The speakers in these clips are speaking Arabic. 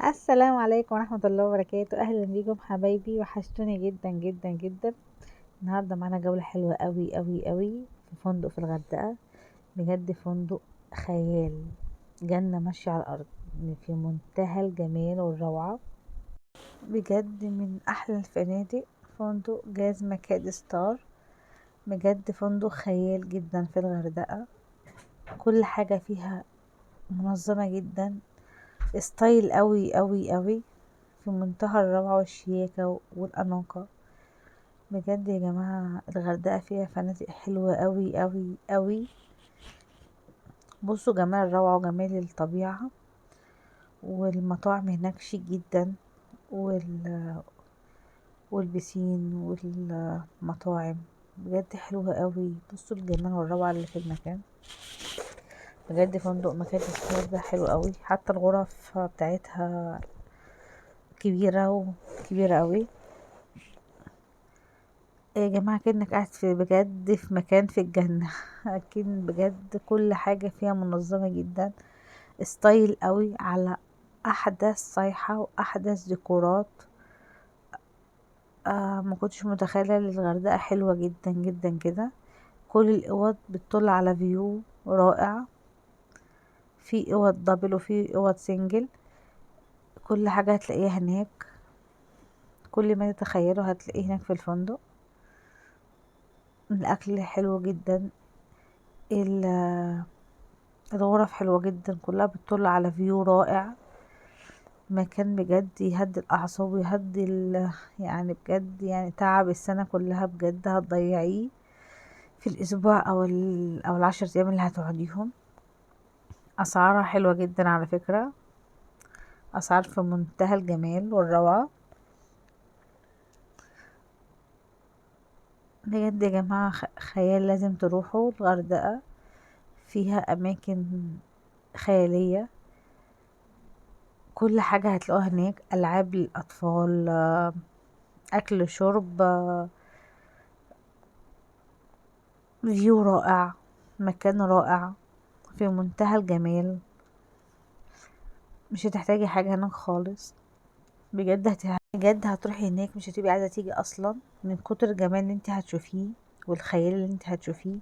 السلام عليكم ورحمة الله وبركاته. أهلا بيكم حبايبي، وحشتوني جدا جدا جدا. النهاردة معانا جولة حلوة قوي قوي قوي في فندق في الغردقة. بجد فندق خيال، جنة ماشية على الأرض، في منتهى الجمال والروعة. بجد من أحلى الفنادق، فندق جاز مكاد ستار. بجد فندق خيال جدا في الغردقة، كل حاجة فيها منظمة جدا، ستايل قوي قوي قوي، في منتهى الروعة والشياكة والأناقة. بجد يا جماعة الغردقة فيها فنادق حلوة قوي قوي قوي. بصوا جمال الروعة وجمال الطبيعة، والمطاعم هناك شيك جدا، والبسين والمطاعم بجد حلوة قوي. بصوا الجمال والروعة اللي في المكان. بجد فندق مكان السفر ده حلو قوي، حتى الغرف بتاعتها كبيرة وكبيرة قوي. يا جماعة كأنك قاعد في بجد في مكان في الجنة اكيد. بجد كل حاجة فيها منظمة جدا، ستايل قوي، على احدث صيحة واحدث ديكورات. ما كنتش متخيلة ان الغردقة حلوة جدا جدا كده. كل الاوض بتطل على فيو رائع، في اوض دبل وفي اوض سنجل. كل حاجة هتلاقيها هناك، كل ما تتخيله هتلاقيه هناك في الفندق. الاكل حلو جدا، الغرف حلوة جدا، كلها بتطل على فيو رائع. مكان بجد يهدي الأعصاب ويهدي يعني بجد، يعني تعب السنة كلها بجد هتضيعيه في الأسبوع أو العشر أيام اللي هتقعديهم. أسعارها حلوة جدا على فكرة، أسعار في منتهى الجمال والروعة. بجد يا جماعة خيال، لازم تروحوا الغردقة، فيها أماكن خيالية. كل حاجة هتلاقوها هناك، ألعاب للأطفال، أكل شرب، فيو رائع، مكان رائع في منتهى الجمال. مش هتحتاجي حاجة هناك خالص. بجد هتروحي هناك مش هتبقي عايزة تيجي أصلا من كتر الجمال اللي انت هتشوفيه والخيال اللي انت هتشوفيه.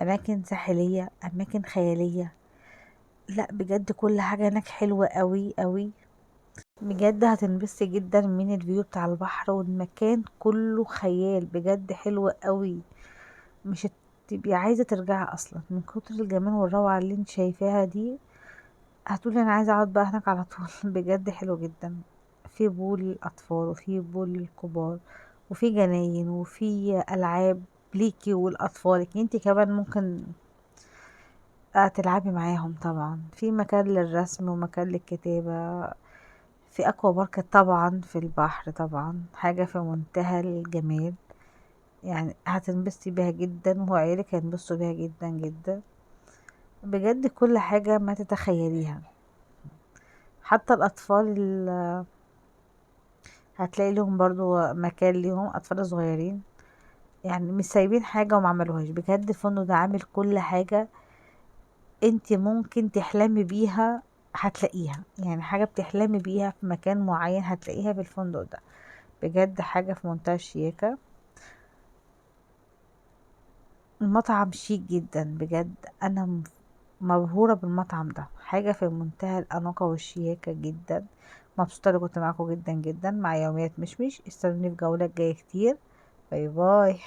أماكن ساحلية، أماكن خيالية، لا بجد كل حاجة هناك حلوة قوي قوي. بجد هتنبسطي جدا من الفيو بتاع البحر، والمكان كله خيال، بجد حلو قوي. مش هتبقي عايزة ترجعي أصلا من كتر الجمال والروعة اللي انت شايفاها دي. هتقولي انا عايزة اقعد بقى هناك على طول بجد حلو جدا. في بول للأطفال وفي بول للكبار، وفي جناين وفي ألعاب ليكي ولأطفالك انتي كمان، ممكن تلعبي معاهم. طبعا في مكان للرسم ومكان للكتابة، في أكوا بارك طبعا في البحر، طبعا حاجة في منتهى الجمال. يعني هتنبسطي بيها جدا، وعيالك هينبسطوا بيها جدا جدا. بجد كل حاجة ما تتخيليها. حتى الأطفال هتلاقي لهم برضو مكان ليهم، أطفال صغيرين، يعني مش سايبين حاجة وما عملوهاش. بجد الفندق ده عامل كل حاجة انتي ممكن تحلمي بيها هتلاقيها، يعني حاجة بتحلمي بيها في مكان معين هتلاقيها في الفندق ده. بجد حاجة في منتهى الشياكة. المطعم شيك جدا، بجد انا مبهورة بالمطعم ده، حاجة في منتهى الأناقة والشياكة جدا. مبسوطة اللي كنت معاكم جدا جدا مع يوميات مشمش. استنوني في جولات جاية كتير. باي باي.